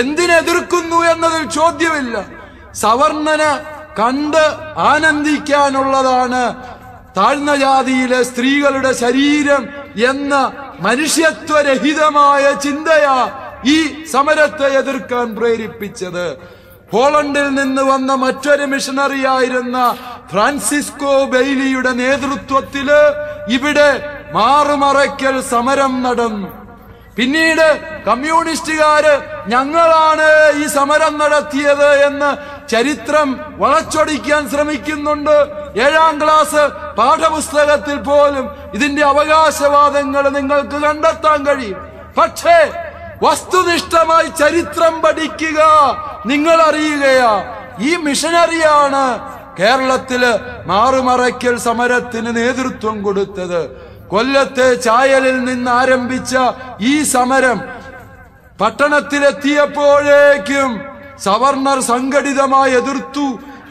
എന്തിനെതിർക്കുന്നു എന്നതിൽ ചോദ്യമില്ല. സവർണന് കണ്ട് ആനന്ദിക്കാനുള്ളതാണ് താഴ്ന്ന ജാതിയിലെ സ്ത്രീകളുടെ ശരീരം എന്ന മനുഷ്യത്വരഹിതമായ ചിന്തയാ ഈ സമരത്തെ എതിർക്കാൻ പ്രേരിപ്പിച്ചത്. പോളണ്ടിൽ നിന്ന് വന്ന മറ്റൊരു മിഷണറിയായിരുന്ന ഫ്രാൻസിസ്കോ ബെയ്ലിയുടെ നേതൃത്വത്തില് ഇവിടെ മാറുമറയ്ക്കൽ സമരം നടന്നു. പിന്നീട് കമ്മ്യൂണിസ്റ്റുകാര് ഞങ്ങളാണ് ഈ സമരം നടത്തിയത് എന്ന് ചരിത്രം വളച്ചൊടിക്കാൻ ശ്രമിക്കുന്നുണ്ട്. 7ാം ക്ലാസ് പാഠപുസ്തകത്തിൽ പോലും ഇതിന്റെ അവകാശവാദങ്ങൾ നിങ്ങൾക്ക് കണ്ടെത്താൻ കഴിയും. പക്ഷേ വസ്തുനിഷ്ഠമായി ചരിത്രം പഠിക്കുക. നിങ്ങൾ അറിയുകയാ, ഈ മിഷനറിയാണ് കേരളത്തില് മാറുമറയ്ക്കൽ സമരത്തിന് നേതൃത്വം കൊടുത്തത്. കൊല്ലത്തെ ചായലിൽ നിന്ന് ആരംഭിച്ച ഈ സമരം പട്ടണത്തിലെത്തിയപ്പോഴേക്കും സവർണർ സംഘടിതമായി എതിർത്തു.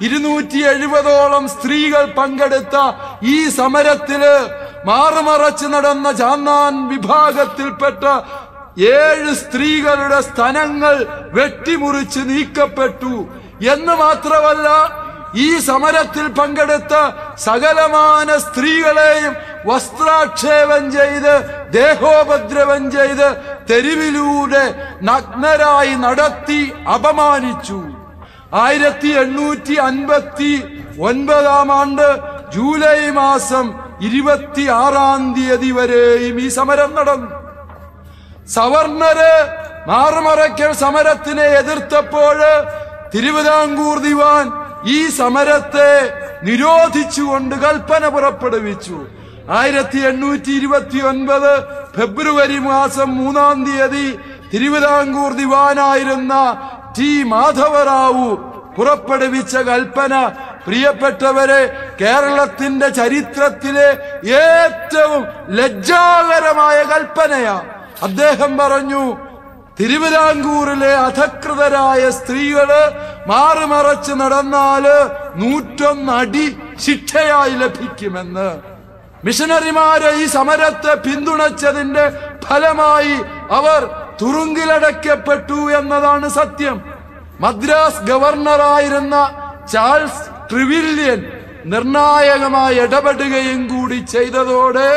270ഓളം സ്ത്രീകൾ പങ്കെടുത്ത ഈ സമരത്തില് മാറുമറച്ച് നടന്ന ചാന്നാൻ വിഭാഗത്തിൽപ്പെട്ട 7 സ്ത്രീകളുടെ സ്തനങ്ങൾ വെട്ടിമുറിച്ച് നീക്കപ്പെട്ടു എന്ന് മാത്രമല്ല, ഈ സമരത്തിൽ പങ്കെടുത്ത സകലമാന സ്ത്രീകളെയും വസ്ത്രാക്ഷേപം ചെയ്ത് ദേഹോപദ്രവം ചെയ്ത് തെരുവിലൂടെ നഗ്നരായി നടത്തി അപമാനിച്ചു. 1859 ആണ്ട് ജൂലൈ മാസം 26-ാം തീയതി വരെയും ഈ സമരം നടന്നു. സവർണര് മാറുമറയ്ക്കൽ സമരത്തിനെ എതിർത്തപ്പോഴ് തിരുവിതാംകൂർ ദിവാൻ ഈ സമരത്തെ നിരോധിച്ചുകൊണ്ട് കൽപ്പന പുറപ്പെടുവിച്ചു. 1829 ഫെബ്രുവരി മാസം 3-ാം തീയതി തിരുവിതാംകൂർ ദിവാനായിരുന്ന ടി മാധവറാവു പുറപ്പെടുവിച്ച കൽപ്പന, പ്രിയപ്പെട്ടവരെ, കേരളത്തിന്റെ ചരിത്രത്തിലെ ഏറ്റവും ലജ്ജാകരമായ കൽപ്പനയാ. അദ്ദേഹം പറഞ്ഞു, തിരുവിതാംകൂറിലെ അധകൃതരായ സ്ത്രീകള് മാറുമറച്ച് നടന്നാല് 101 അടി ശിക്ഷയായി ലഭിക്കുമെന്ന്. മിഷനറിമാരെ ഈ സമരത്തെ പിന്തുണച്ചതിന്റെ ഫലമായി അവർ തുറുങ്കിലടയ്ക്കപ്പെട്ടു എന്നതാണ് സത്യം. മദ്രാസ് ഗവർണറായിരുന്ന ചാൾസ് ട്രിവില്യൻ നിർണായകമായി ഇടപെടുകയും കൂടി ചെയ്തതോടെ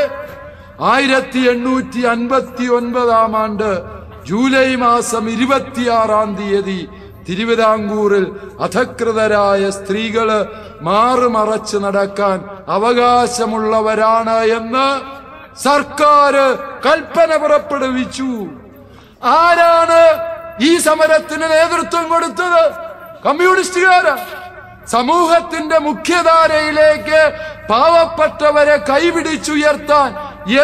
1859 ആണ്ട് ജൂലൈ മാസം 26-ാം തീയതി തിരുവിതാംകൂറിൽ അധകൃതരായ സ്ത്രീകള് മാറുമറച്ച് നടക്കാൻ അവകാശമുള്ളവരാണ് എന്ന് സർക്കാർ കൽപ്പന പുറപ്പെടുവിച്ചു. ആരാണ് ഈ സമരത്തിന് നേതൃത്വം കൊടുത്തത്? കമ്മ്യൂണിസ്റ്റുകാര്. സമൂഹത്തിന്റെ മുഖ്യധാരയിലേക്ക് പാവപ്പെട്ടവരെ കൈപിടിച്ചുയർത്താൻ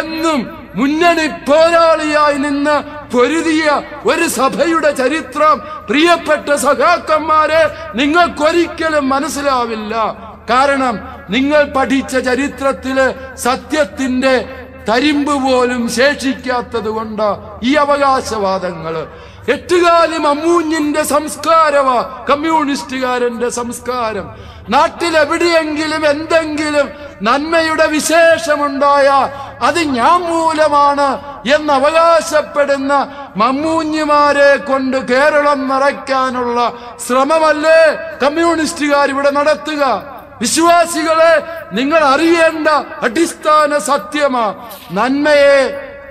എന്നും മുന്നണി പോരാളിയായി നിന്ന് പൊരുതിയ ഒരു സഭയുടെ ചരിത്രം, പ്രിയപ്പെട്ട സഖാക്കന്മാരെ, നിങ്ങൾക്കൊരിക്കലും മനസ്സിലാവില്ല. കാരണം നിങ്ങൾ പഠിച്ച ചരിത്രത്തില് സത്യത്തിന്റെ തരിമ്പ് പോലും ശേഷിക്കാത്തത് കൊണ്ട് ഈ അവകാശവാദങ്ങള്. എട്ടുകാലി മമ്മൂഞ്ഞിന്റെ സംസ്കാരമാ കമ്മ്യൂണിസ്റ്റുകാരന്റെ സംസ്കാരം. നാട്ടിലെവിടെയെങ്കിലും എന്തെങ്കിലും നന്മയുടെ വിശേഷമുണ്ടായാൽ അത് ഞാൻ മൂലമാണ് എന്ന് അവകാശപ്പെടുന്ന മമ്മൂഞ്ഞിമാരെ കൊണ്ട് കേരളം നിറയ്ക്കാനുള്ള ശ്രമമല്ലേ കമ്മ്യൂണിസ്റ്റുകാർ ഇവിടെ നടത്തുക? വിശ്വാസികളെ, നിങ്ങൾ അറിയേണ്ട അടിസ്ഥാന സത്യമാ, നന്മയെ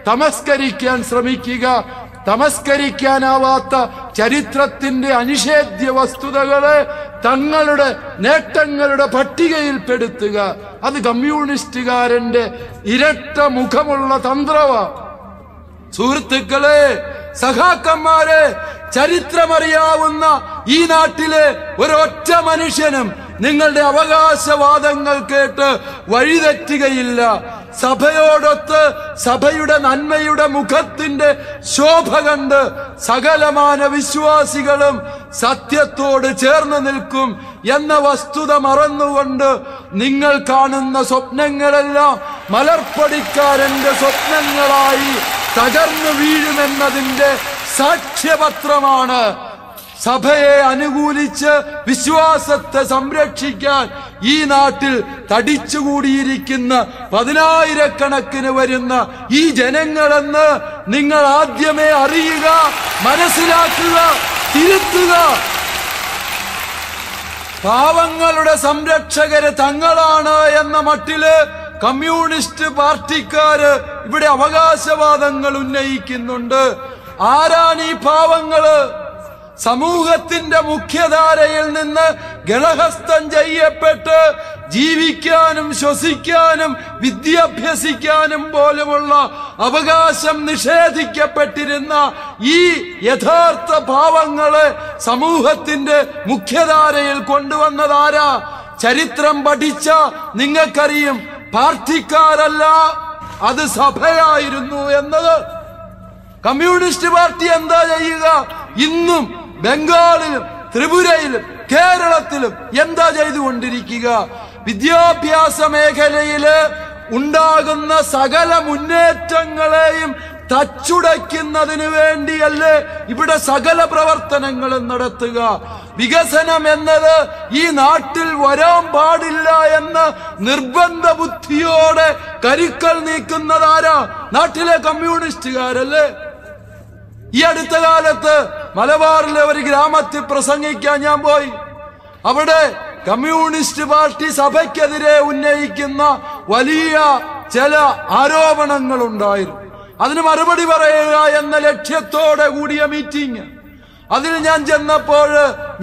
തമസ്കരിക്കാൻ ശ്രമിക്കുക, തമസ്കരിക്കാനാവാത്ത ചരിത്രത്തിന്റെ അനിഷേധ്യ വസ്തുതകളെ തങ്ങളുടെ നേട്ടങ്ങളുടെ പട്ടികയിൽപ്പെടുത്തുക. അത് കമ്മ്യൂണിസ്റ്റുകാരന്റെ ഇരട്ട മുഖമുള്ള തന്ത്രവാ. സുഹൃത്തുക്കളെ, സഖാക്കന്മാരെ, ചരിത്രമറിയാവുന്ന ഈ നാട്ടിലെ ഒരൊറ്റ മനുഷ്യനും നിങ്ങളുടെ അവകാശവാദങ്ങൾ കേട്ട് വഴിതെറ്റുകയില്ല. സഭയോടൊത്ത് സഭയുടെ നന്മയുടെ മുഖത്തിന്റെ ശോഭ കണ്ട് സകലമാന വിശ്വാസികളും സത്യത്തോട് ചേർന്ന് നിൽക്കും എന്ന വസ്തുത മറന്നുകൊണ്ട് നിങ്ങൾ കാണുന്ന സ്വപ്നങ്ങളെല്ലാം മലർപ്പൊടിക്കാരന്റെ സ്വപ്നങ്ങളായി തകർന്നു വീഴുമെന്നതിന്റെ സാക്ഷ്യപത്രമാണ്. സഭയെ അനുകൂലിച്ച് വിശ്വാസത്തെ സംരക്ഷിക്കാൻ ഈ നാട്ടിൽ തടിച്ചുകൂടിയിരിക്കുന്ന 10,000-കണക്കിന് വരുന്ന ഈ ജനങ്ങളെന്ന് നിങ്ങൾ ആദ്യമേ അറിയുക, മനസ്സിലാക്കുക. തിരുത്തുക. പാവങ്ങളുടെ സംരക്ഷകര് തങ്ങളാണ് എന്ന മട്ടില് കമ്മ്യൂണിസ്റ്റ് പാർട്ടിക്കാര് ഇവിടെ അവകാശവാദങ്ങൾ ഉന്നയിക്കുന്നുണ്ട്. ആരാണ് ഈ പാവങ്ങള്? സമൂഹത്തിന്റെ മുഖ്യധാരയിൽ നിന്ന് ഗളഹസ്തം ചെയ്യപ്പെട്ട് ജീവിക്കാനും ശ്വസിക്കാനും വിദ്യാഭ്യസിക്കാനും പോലുമുള്ള അവകാശം നിഷേധിക്കപ്പെട്ടിരുന്ന ഈ യഥാർത്ഥ പാവങ്ങളെ സമൂഹത്തിന്റെ മുഖ്യധാരയിൽ കൊണ്ടുവന്നതാരാ? ചരിത്രം പഠിച്ച നിങ്ങൾക്കറിയും, പാർട്ടിക്കാരല്ല, അത് സഭയായിരുന്നു എന്നത്. കമ്മ്യൂണിസ്റ്റ് പാർട്ടി എന്താ ചെയ്യുക? ഇന്നും ബംഗാളിലും ത്രിപുരയിലും കേരളത്തിലും എന്താ ചെയ്തുകൊണ്ടിരിക്കുക? വിദ്യാഭ്യാസ മേഖലയില് ഉണ്ടാകുന്ന സകല മുന്നേറ്റങ്ങളെയും തച്ചുടയ്ക്കുന്നതിന് വേണ്ടിയല്ലേ ഇവിടെ സകല പ്രവർത്തനങ്ങളും നടത്തുക? വികസനം എന്നത് ഈ നാട്ടിൽ വരാൻ പാടില്ല എന്ന് നിർബന്ധ ബുദ്ധിയോടെ കരുക്കൾ നീക്കുന്നതാരാ? നാട്ടിലെ കമ്മ്യൂണിസ്റ്റുകാരല്ലേ? ഈ അടുത്ത കാലത്ത് മലബാറിലെ ഒരു ഗ്രാമത്തിൽ പ്രസംഗിക്കാൻ ഞാൻ പോയി. അവിടെ കമ്മ്യൂണിസ്റ്റ് പാർട്ടി സഭയ്ക്കെതിരെ ഉന്നയിക്കുന്ന വലിയ ചില ആരോപണങ്ങൾ ഉണ്ടായിരുന്നു. അതിന് മറുപടി പറയുക എന്ന ലക്ഷ്യത്തോടെ കൂടിയ മീറ്റിംഗ്. അതിൽ ഞാൻ ചെന്നപ്പോൾ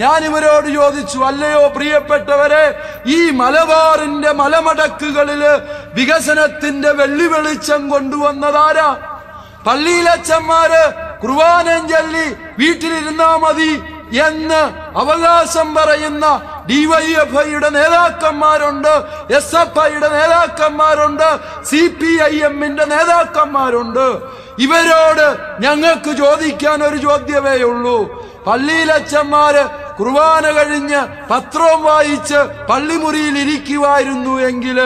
ഞാൻ ഇവരോട് ചോദിച്ചു, അല്ലയോ പ്രിയപ്പെട്ടവരെ, ഈ മലബാറിന്റെ മലമടക്കുകളില് വികസനത്തിന്റെ വെള്ളി വെളിച്ചം കൊണ്ടുവന്നതാരാ? പള്ളിയിലച്ചന്മാര് കുർബാനയും ചൊല്ലി വീട്ടിലിരുന്നാ മതി എന്ന് അവകാശം പറയുന്ന ഡിവൈഎഫ്ഐയുടെ നേതാക്കന്മാരുണ്ട്, SFIയുടെ നേതാക്കന്മാരുണ്ട്, CPIMന്റെ നേതാക്കന്മാരുണ്ട്. ഇവരോട് ഞങ്ങൾക്ക് ചോദിക്കാൻ ഒരു ചോദ്യമേ ഉള്ളൂ. പള്ളിയിലച്ചന്മാര് കുർബാന കഴിഞ്ഞ് പത്രവും വായിച്ച് പള്ളിമുറിയിൽ ഇരിക്കുമായിരുന്നു എങ്കിൽ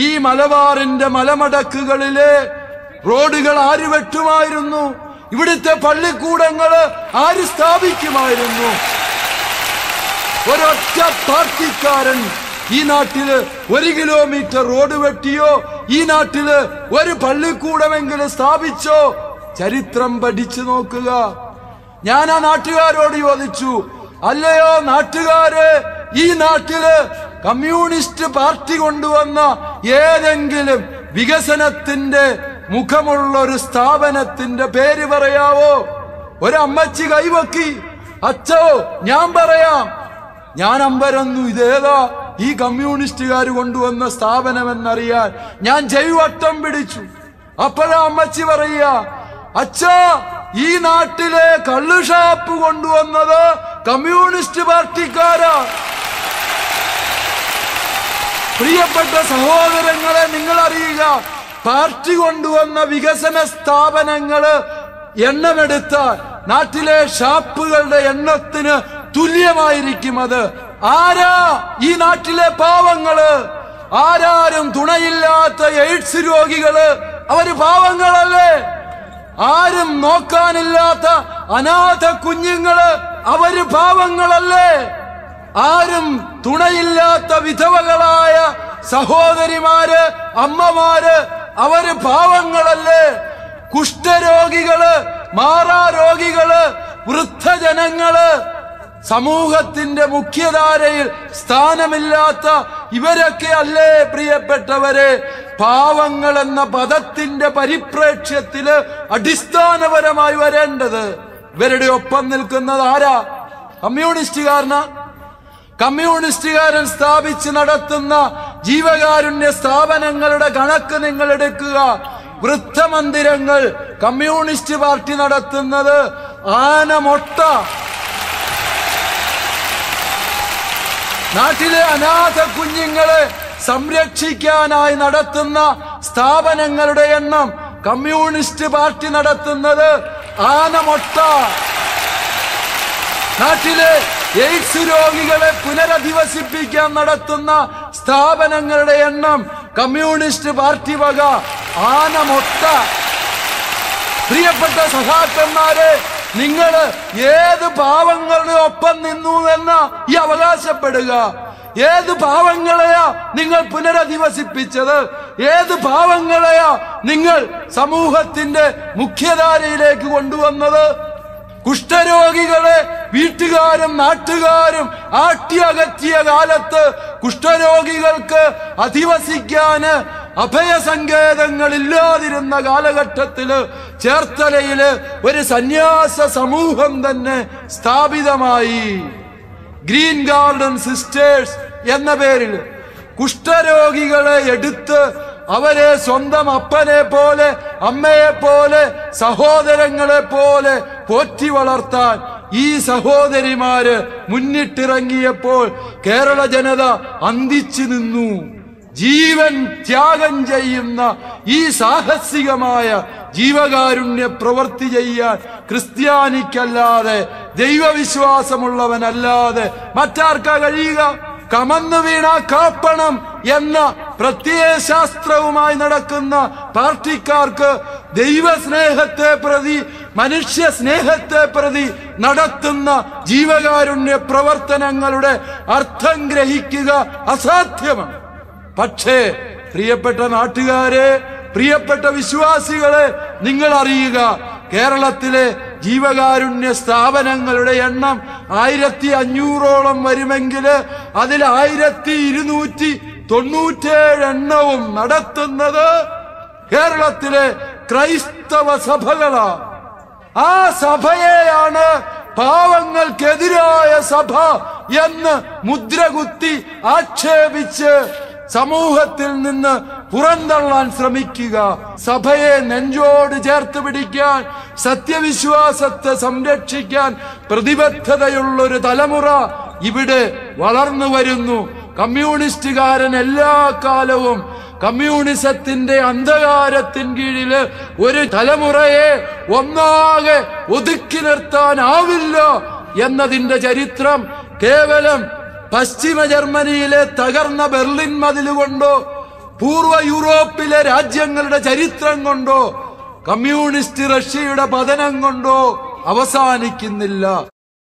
ഈ മലബാറിന്റെ മലമടക്കുകളിലെ റോഡുകൾ ആര് വെട്ടുമായിരുന്നു? ഇവിടുത്തെ പള്ളിക്കൂടങ്ങള് ആര് സ്ഥാപിക്കുമായിരുന്നു? ഒരൊറ്റ പാർട്ടിക്കാരൻ ഈ നാട്ടില് 1 കിലോമീറ്റർ റോഡ് വെട്ടിയോ? ഈ നാട്ടില് ഒരു പള്ളിക്കൂടമെങ്കിലും സ്ഥാപിച്ചോ? ചരിത്രം പഠിച്ചു നോക്കുക. ഞാൻ ആ നാട്ടുകാരോട് ചോദിച്ചു, അല്ലയോ നാട്ടുകാര്, ഈ നാട്ടില് കമ്മ്യൂണിസ്റ്റ് പാർട്ടി കൊണ്ടുവന്ന ഏതെങ്കിലും വികസനത്തിന്റെ മുഖമുള്ള ഒരു സ്ഥാപനത്തിന്റെ പേര് പറയാവോ? ഒരമ്മച്ചി കൈവക്കി. അച്ഛോ, ഞാൻ പറയാം. ഞാൻ അമ്പരന്നു, ഇതേതാ ഈ കമ്മ്യൂണിസ്റ്റുകാർ കൊണ്ടുവന്ന സ്ഥാപനമെന്നറിയാൻ ഞാൻ ജൈവട്ടം പിടിച്ചു. അപ്പോഴാ അമ്മച്ചി പറയുക, അച്ഛാ, ഈ നാട്ടിലെ കള്ളുഷാപ്പ് കൊണ്ടുവന്നത് കമ്മ്യൂണിസ്റ്റ് പാർട്ടിക്കാരാ. പ്രിയപ്പെട്ട സഹോദരങ്ങളെ, നിങ്ങൾ അറിയുക, പാർട്ടി കൊണ്ടുവന്ന വികസന സ്ഥാപനങ്ങള് എണ്ണമെടുത്താൽ നാട്ടിലെ ഷാപ്പുകളുടെ എണ്ണത്തിന് തുല്യമായിരിക്കും. അത് ആരാ? ഈ നാട്ടിലെ പാവങ്ങള്. ആരാരും തുണയില്ലാത്ത എയ്ഡ്സ് രോഗികള്, അവര് പാവങ്ങളല്ലേ? ആരും നോക്കാനില്ലാത്ത അനാഥ കുഞ്ഞുങ്ങള്, അവര് പാവങ്ങളല്ലേ? ആരും തുണയില്ലാത്ത വിധവകളായ സഹോദരിമാര്, അമ്മമാര്, അവര് പാവങ്ങളല്ലേ? കുഷ്ഠരോഗികള്, മാറാരോഗികള്, വൃദ്ധജനങ്ങള്, സമൂഹത്തിന്റെ മുഖ്യധാരയിൽ സ്ഥാനമില്ലാത്ത ഇവരൊക്കെ അല്ലേ പ്രിയപ്പെട്ടവരെ പാവങ്ങൾ എന്ന പദത്തിന്റെ പരിപ്രേക്ഷ്യത്തില് അടിസ്ഥാനപരമായി വരേണ്ടത്? ഇവരുടെ ഒപ്പം നിൽക്കുന്നത് ആരാ? കമ്മ്യൂണിസ്റ്റുകാരനാ? കമ്മ്യൂണിസ്റ്റുകാരൻ സ്ഥാപിച്ച് നടത്തുന്ന ജീവകാരുണ്യ സ്ഥാപനങ്ങളുടെ കണക്ക് നിങ്ങൾ എടുക്കുക. വൃദ്ധമന്ദിരങ്ങൾ കമ്മ്യൂണിസ്റ്റ് പാർട്ടി നടത്തുന്നത് ആനമൊട്ട. നാട്ടിലെ അനാഥ കുഞ്ഞുങ്ങളെ സംരക്ഷിക്കാനായി നടത്തുന്ന സ്ഥാപനങ്ങളുടെ എണ്ണം കമ്മ്യൂണിസ്റ്റ് പാർട്ടി നടത്തുന്നത് ആനമൊട്ട. നാട്ടിലെ എയ്ഡ്സ് രോഗികളെ പുനരധിവസിപ്പിക്കാൻ നടത്തുന്ന സ്ഥാപനങ്ങളുടെ എണ്ണം കമ്മ്യൂണിസ്റ്റ് പാർട്ടി വക ആനമൊട്ട. പ്രിയപ്പെട്ട സഖാക്കന്മാരെ, നിങ്ങൾ ഏത് പാവങ്ങളുടെ ഒപ്പം നിന്നു എന്ന ഈ അവകാശപ്പെടുക? ഏത് പാവങ്ങളെയാ നിങ്ങൾ പുനരധിവസിപ്പിച്ചത്? ഏത് പാവങ്ങളെയാ നിങ്ങൾ സമൂഹത്തിന്റെ മുഖ്യധാരയിലേക്ക് കൊണ്ടുവന്നത്? കുഷ്ഠരോഗികളെ വീട്ടുകാരും നാട്ടുകാരും ആട്ടിയകറ്റിയ കാലത്ത് കുഷ്ഠരോഗികൾക്ക് അധിവസിക്കാന് അഭയസങ്കേതങ്ങൾ ഇല്ലാതിരുന്ന കാലഘട്ടത്തില് ചേർത്തലയില് ഒരു സന്യാസ സമൂഹം തന്നെ സ്ഥാപിതമായി. ഗ്രീൻ ഗാർഡൻ സിസ്റ്റേഴ്സ് എന്ന പേരിൽ കുഷ്ഠരോഗികളെ എടുത്ത് അവരെ സ്വന്തം അപ്പനെ പോലെ, അമ്മയെ പോലെ, സഹോദരങ്ങളെ പോലെ പോറ്റി വളർത്താൻ ഈ സഹോദരിമാര് മുന്നിട്ടിറങ്ങിയപ്പോൾ കേരള ജനത അന്തിച്ചു നിന്നു. ജീവൻ ത്യാഗം ചെയ്യുന്ന ഈ സാഹസികമായ ജീവകാരുണ്യ പ്രവൃത്തി ചെയ്യാൻ ക്രിസ്ത്യാനിക്കല്ലാതെ, ദൈവവിശ്വാസമുള്ളവനല്ലാതെ മറ്റാർക്കാ കഴിയുക? കമന്നു വീണ കാപ്പണം എന്ന പ്രത്യയശാസ്ത്രവുമായി നടക്കുന്ന പാർട്ടിക്കാർക്ക് ദൈവസ്നേഹത്തെ പ്രതി, മനുഷ്യ സ്നേഹത്തെ പ്രതി നടത്തുന്ന ജീവകാരുണ്യ പ്രവർത്തനങ്ങളുടെ അർത്ഥം ഗ്രഹിക്കുക അസാധ്യമാണ്. പക്ഷേ പ്രിയപ്പെട്ട നാട്ടുകാരെ, പ്രിയപ്പെട്ട വിശ്വാസികളെ, നിങ്ങൾ അറിയുക, കേരളത്തിലെ ജീവകാരുണ്യ സ്ഥാപനങ്ങളുടെ എണ്ണം 1500ഓളം വരുമെങ്കിൽ അതിൽ 1297 എണ്ണവും നടത്തുന്നത് കേരളത്തിലെ ക്രൈസ്തവ സഭകളാണ്. ആ സഭയെയാണ് പാവങ്ങൾക്കെതിരായ സഭ എന്ന് മുദ്രകുത്തി ആക്ഷേപിച്ച് സമൂഹത്തിൽ നിന്ന് പുറന്തള്ളാൻ ശ്രമിക്കുക. സഭയെ നെഞ്ചോട് ചേർത്ത് പിടിക്കാൻ, സത്യവിശ്വാസത്തെ സംരക്ഷിക്കാൻ പ്രതിബദ്ധതയുള്ളൊരു തലമുറ ഇവിടെ വളർന്നു വരുന്നു. കമ്മ്യൂണിസ്റ്റുകാരൻ എല്ലാ കാലവും കമ്മ്യൂണിസത്തിന്റെ അന്ധകാരത്തിൻ കീഴില് ഒരു തലമുറയെ ഒന്നാകെ ഒതുക്കി നിർത്താനാവില്ല എന്നതിന്റെ ചരിത്രം കേവലം പശ്ചിമ ജർമ്മനിയിലെ തകർന്ന ബെർലിൻ മതിലുകൊണ്ടോ പൂർവ്വ യൂറോപ്പിലെ രാജ്യങ്ങളുടെ ചരിത്രം കൊണ്ടോ കമ്മ്യൂണിസ്റ്റ് റഷ്യയുടെ പതനം കൊണ്ടോ അവസാനിക്കുന്നില്ല.